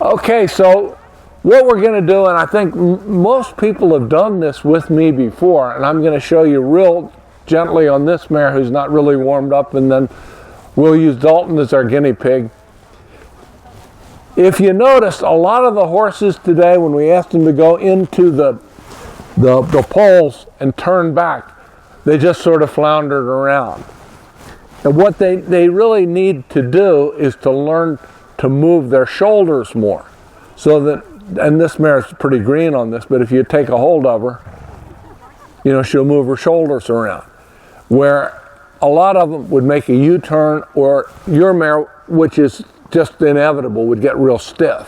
Okay, so what we're going to do, and I think most people have done this with me before, and I'm going to show you real gently on this mare who's not really warmed up, and then we'll use Dalton as our guinea pig. If you noticed, a lot of the horses today, when we asked them to go into the poles and turn back, they just sort of floundered around. And what they really need to do is to learn to move their shoulders more. So that, and this mare is pretty green on this, but if you take a hold of her, you know, she'll move her shoulders around. Where a lot of them would make a U-turn, or your mare, which is just inevitable, would get real stiff.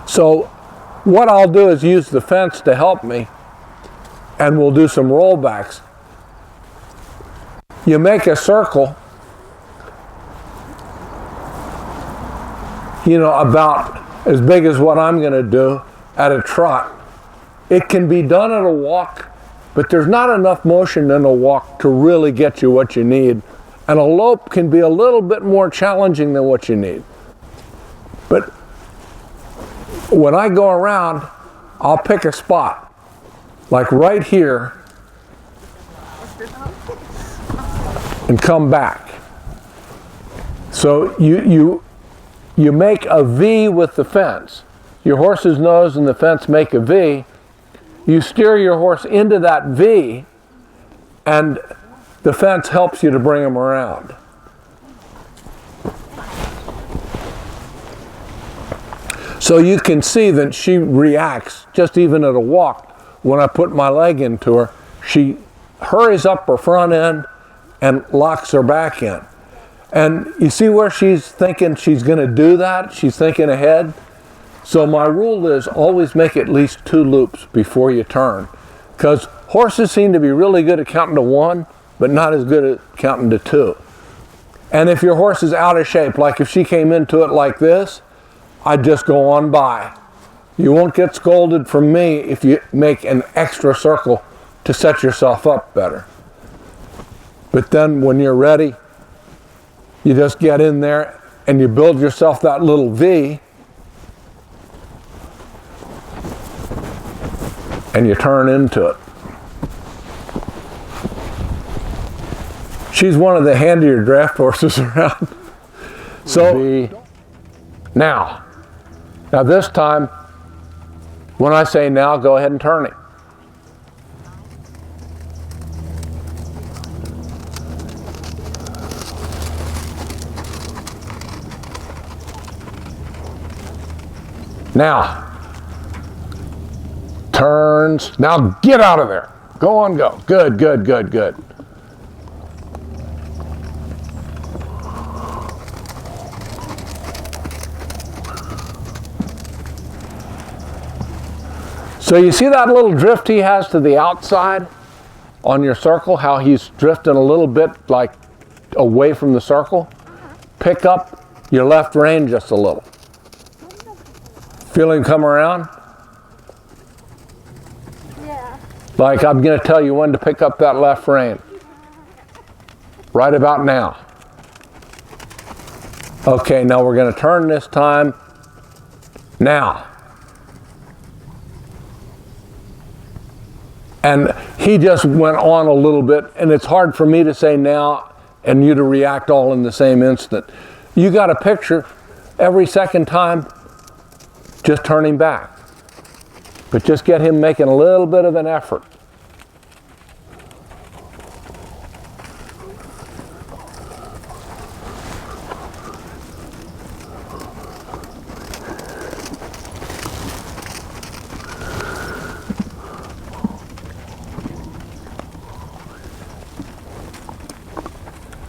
So what I'll do is use the fence to help me, and we'll do some rollbacks. You make a circle, you know, about as big as what I'm going to do at a trot. It can be done at a walk, but there's not enough motion in a walk to really get you what you need. And a lope can be a little bit more challenging than what you need. But when I go around, I'll pick a spot, like right here, and come back. So you make a V with the fence. Your horse's nose and the fence make a V. You steer your horse into that V, and the fence helps you to bring him around. So you can see that she reacts, just even at a walk, when I put my leg into her. She hurries up her front end and locks her back in. And you see where she's thinking she's going to do that? She's thinking ahead. So my rule is always make at least 2 loops before you turn. Because horses seem to be really good at counting to 1, but not as good at counting to 2. And if your horse is out of shape, like if she came into it like this, I'd just go on by. You won't get scolded from me if you make an extra circle to set yourself up better. But then when you're ready, you just get in there and you build yourself that little V, and you turn into it. She's one of the handier draft horses around. So now this time, when I say now, go ahead and turn it. Now, turns. Now get out of there. Go on, go. Good, good, good, good. So you see that little drift he has to the outside on your circle, how he's drifting a little bit like away from the circle? Pick up your left rein just a little. Feel him come around? Yeah. Like I'm going to tell you when to pick up that left rein. Right about now. Okay, now we're going to turn this time. Now. And he just went on a little bit, and it's hard for me to say now and you to react all in the same instant. You got a picture every second time, just turning back. But just get him making a little bit of an effort.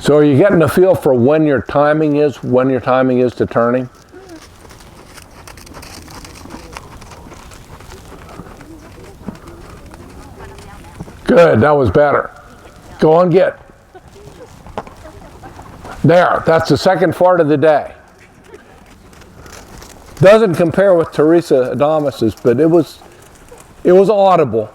So are you getting a feel for when your timing is to turning? Good, that was better. Go on, get. There, that's the second part of the day. Doesn't compare with Teresa Adamas's, but it was audible.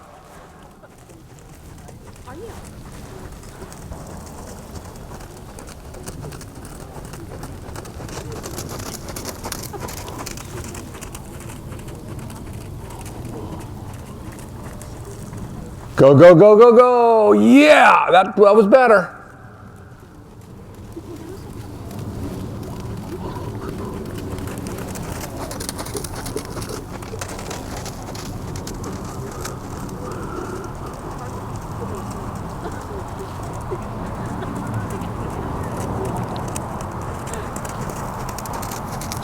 Go, go, go, go, go. Yeah, that was better.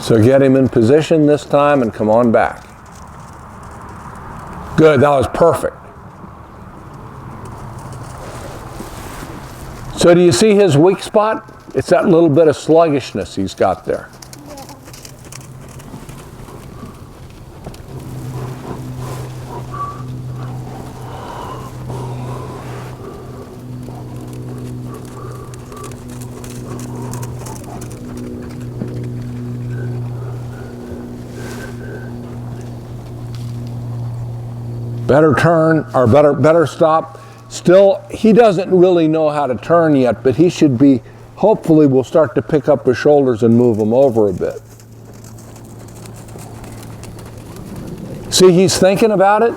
So get him in position this time and come on back. Good, that was perfect. So do you see his weak spot? It's that little bit of sluggishness he's got there. Better turn, or better stop. Still, he doesn't really know how to turn yet, but he should be, hopefully we'll start to pick up his shoulders and move him over a bit. See, he's thinking about it.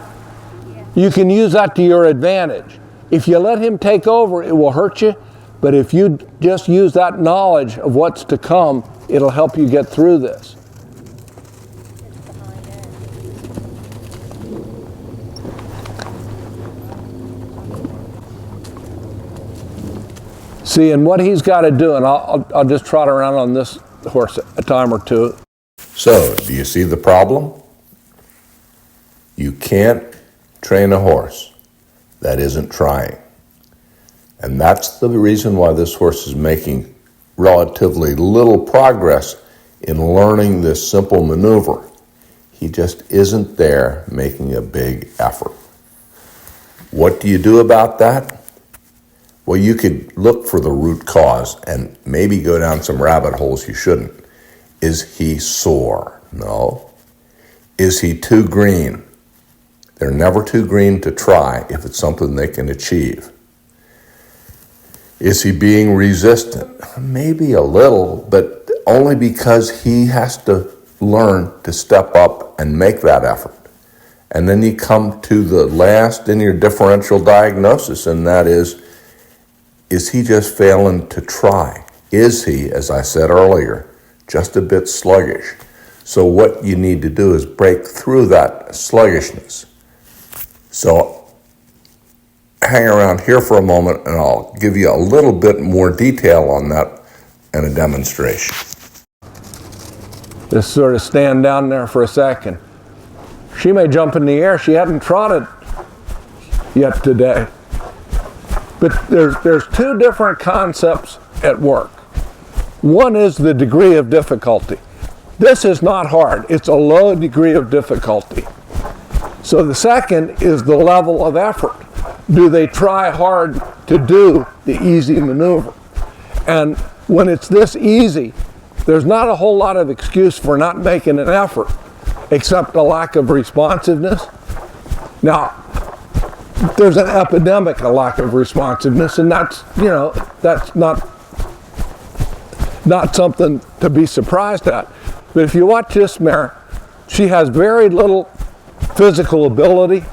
You can use that to your advantage. If you let him take over, it will hurt you, but if you just use that knowledge of what's to come, it'll help you get through this. See, and what he's got to do, and I'll just trot around on this horse a time or two. So, do you see the problem? You can't train a horse that isn't trying. And that's the reason why this horse is making relatively little progress in learning this simple maneuver. He just isn't there making a big effort. What do you do about that? Well, you could look for the root cause and maybe go down some rabbit holes you shouldn't. Is he sore? No. Is he too green? They're never too green to try if it's something they can achieve. Is he being resistant? Maybe a little, but only because he has to learn to step up and make that effort. And then you come to the last in your differential diagnosis, and that is he just failing to try? Is he, as I said earlier, just a bit sluggish? So what you need to do is break through that sluggishness. So hang around here for a moment and I'll give you a little bit more detail on that and a demonstration. Just sort of stand down there for a second. She may jump in the air. She hadn't trotted yet today. But there's two different concepts at work. One is the degree of difficulty. This is not hard. It's a low degree of difficulty. So the second is the level of effort. Do they try hard to do the easy maneuver? And when it's this easy, there's not a whole lot of excuse for not making an effort, except a lack of responsiveness. Now, there's an epidemic of lack of responsiveness, and that's not something to be surprised at. But if you watch this mare, she has very little physical ability,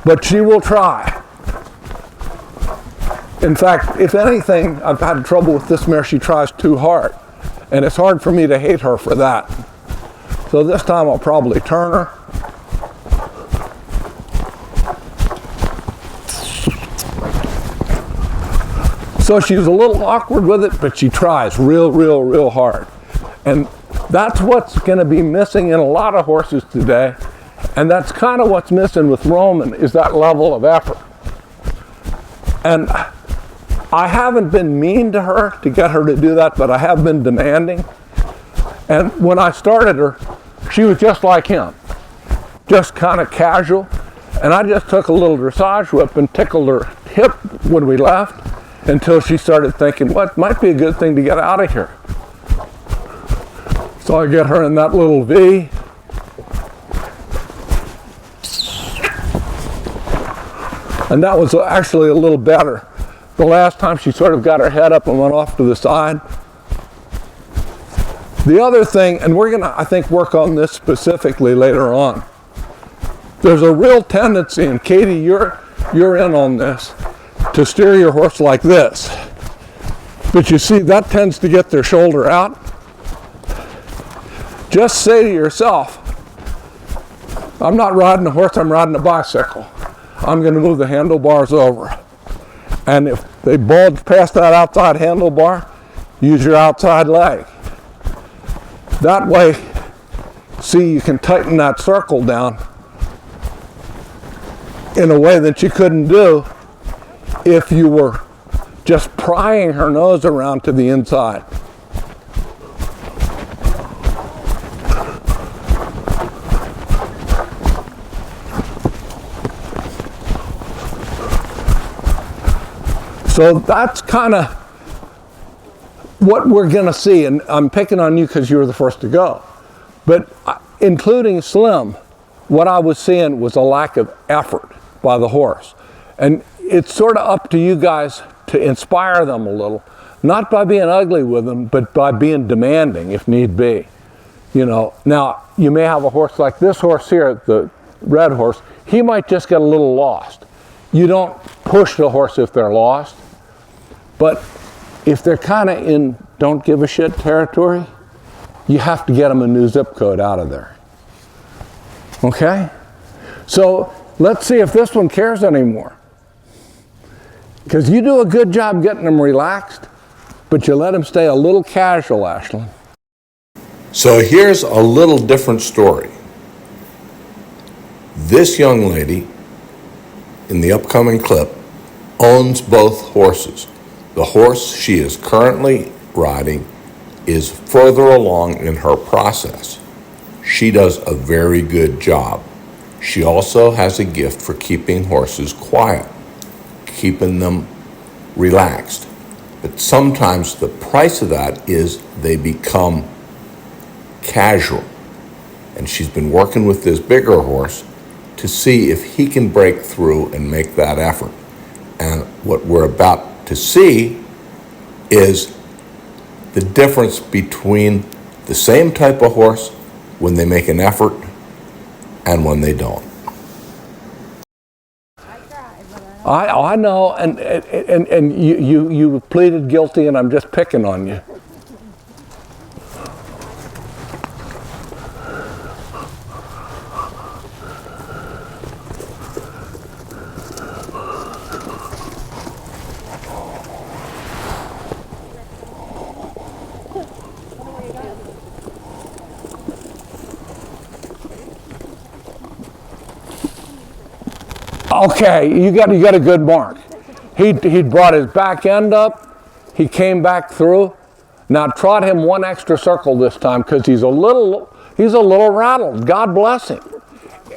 but she will try. In fact, if anything, I've had trouble with this mare. She tries too hard, and it's hard for me to hate her for that. So this time I'll probably turn her. So she's a little awkward with it, but she tries real hard. And that's what's going to be missing in a lot of horses today. And that's kind of what's missing with Roman, is that level of effort. And I haven't been mean to her to get her to do that, but I have been demanding. And when I started her, she was just like him, just kind of casual. And I just took a little dressage whip and tickled her hip when we left, until she started thinking, well, it might be a good thing to get out of here. So I get her in that little V. And that was actually a little better. The last time she sort of got her head up and went off to the side. The other thing, and we're gonna, I think, work on this specifically later on. There's a real tendency, and Katie, you're in on this, to steer your horse like this. But you see, that tends to get their shoulder out. Just say to yourself, I'm not riding a horse, I'm riding a bicycle. I'm going to move the handlebars over. And if they bulge past that outside handlebar, use your outside leg. That way, see, you can tighten that circle down in a way that you couldn't do if you were just prying her nose around to the inside. So that's kind of what we're going to see, and I'm picking on you because you were the first to go. But including Slim, what I was seeing was a lack of effort by the horse. And it's sort of up to you guys to inspire them a little, not by being ugly with them, but by being demanding if need be. You know, now you may have a horse like this horse here, the red horse, he might just get a little lost. You don't push the horse if they're lost, but if they're kind of in don't give a shit territory, you have to get them a new zip code out of there. Okay? So let's see if this one cares anymore. Because you do a good job getting them relaxed, but you let them stay a little casual, Ashlyn. So here's a little different story. This young lady in the upcoming clip owns both horses. The horse she is currently riding is further along in her process. She does a very good job. She also has a gift for keeping horses quiet, keeping them relaxed. But sometimes the price of that is they become casual. And she's been working with this bigger horse to see if he can break through and make that effort. And what we're about to see is the difference between the same type of horse when they make an effort and when they don't. I know, and you pleaded guilty, and I'm just picking on you. Okay, you got a good mark. He brought his back end up. He came back through. Now trot him one extra circle this time because he's a little rattled. God bless him.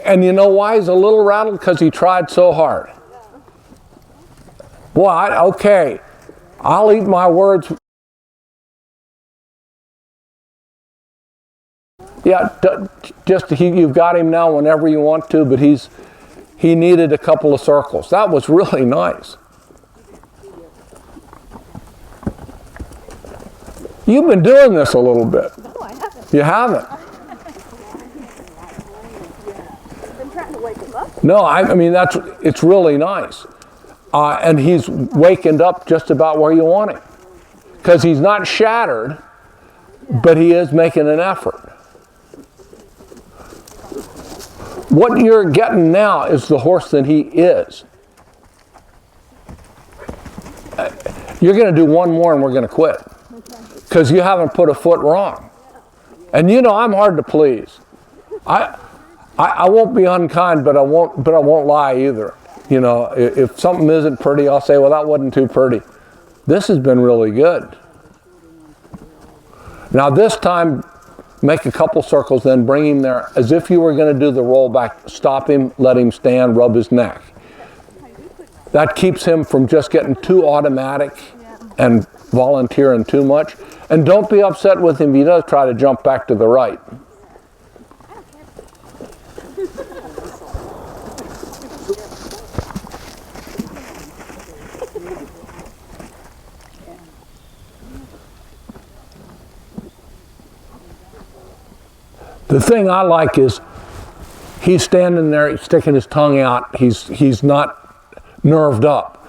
And you know why he's a little rattled? Because he tried so hard. Boy, okay, I'll eat my words. Yeah, you've got him now whenever you want to, but he needed a couple of circles. That was really nice. You've been doing this a little bit. No, I haven't. You haven't? I've been trying to wake him up. No, I mean, it's really nice. And he's wakened up just about where you want him. Because he's not shattered, but he is making an effort. What you're getting now is the horse that he is. You're going to do one more and we're going to quit. Because you haven't put a foot wrong. And you know I'm hard to please. I won't be unkind, but I won't lie either. You know, if something isn't pretty, I'll say, well, that wasn't too pretty. This has been really good. Now this time, make a couple circles, then bring him there as if you were going to do the roll back. Stop him, let him stand, rub his neck. That keeps him from just getting too automatic and volunteering too much. And don't be upset with him if he does try to jump back to the right. The thing I like is he's standing there, he's sticking his tongue out. He's not nerved up.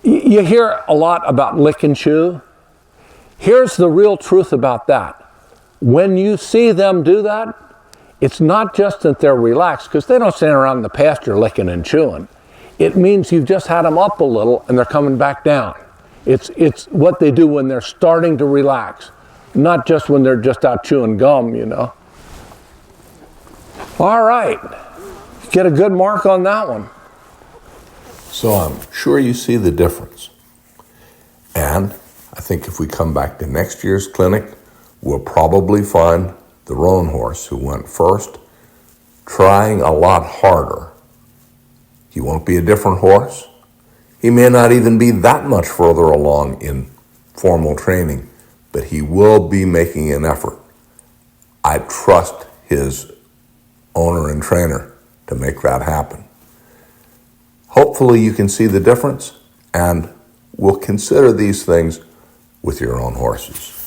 You hear a lot about lick and chew. Here's the real truth about that. When you see them do that, it's not just that they're relaxed, because they don't stand around in the pasture licking and chewing. It means you've just had them up a little and they're coming back down. It's what they do when they're starting to relax, not just when they're just out chewing gum, you know. All right. Get a good mark on that one. So I'm sure you see the difference. And I think if we come back to next year's clinic, we'll probably find the roan horse who went first trying a lot harder. He won't be a different horse. He may not even be that much further along in formal training, but he will be making an effort. I trust his owner and trainer to make that happen. Hopefully you can see the difference, and we'll consider these things with your own horses.